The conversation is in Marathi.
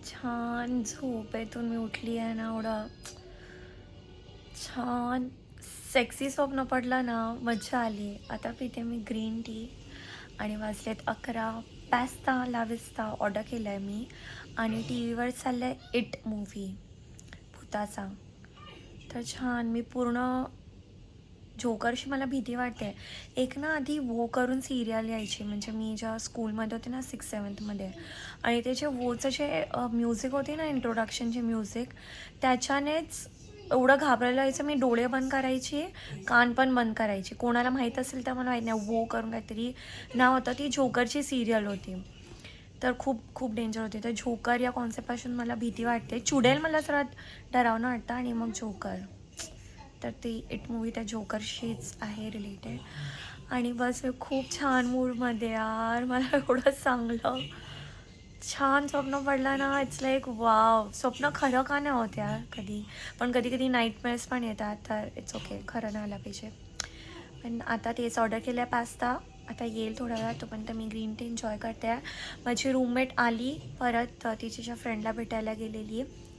छान झोपेतून मी उठली आहे ना, एवढं छान सेक्सी स्वप्न पडलं ना, मज्जा आली. आता पिते मी ग्रीन टी आणि वाजलेत 11. पास्ता ला विस्ता ऑर्डर केला आहे मी आणि टी व्हीवर चाललं आहे इट मूव्ही भूताचा. तर छान मी पूर्ण जोकरशी मला भीती वाटते. एक ना आधी वो करून सिरियल यायची, म्हणजे मी ज्या स्कूलमध्ये होते ना 6th-7thमध्ये, आणि त्याचे वोचं जे म्युझिक होते ना, इंट्रोडक्शनचे म्युझिक, त्याच्यानेच एवढं घाबरायला व्हायचं. मी डोळे बंद करायची, कान पण बंद करायची. कोणाला माहीत असेल तर मला माहीत नाही, वो करून काहीतरी नाव होतं. ती जोकरची सिरियल होती. तर खूप खूप डेंजर होती. तर जोकर या कॉन्सेप्टपासून मला भीती वाटते. चुडेल मला सर्वात डरावणं वाटतं आणि मग जोकर. तर ती इट मूव्ही त्या जोकरशीच आहे रिलेटेड. आणि बस मी खूप छान मूडमध्ये यार. मला एवढं चांगलं छान स्वप्न पडलं ना, इट्स लाईक वाव. स्वप्न खरं का नाही होत यार कधी, पण कधी कधी नाईटमेअर्स पण येतात, तर इट्स ओके, खरं नाही आलं पाहिजे. पण आता तेच ऑर्डर केलं आहे पास्ता. आता येईल थोड्या वेळात, तोपर्यंत मी ग्रीन टी एन्जॉय करते आहे. माझी रूममेट आली परत, तिच्या फ्रेंडला भेटायला गेलेली.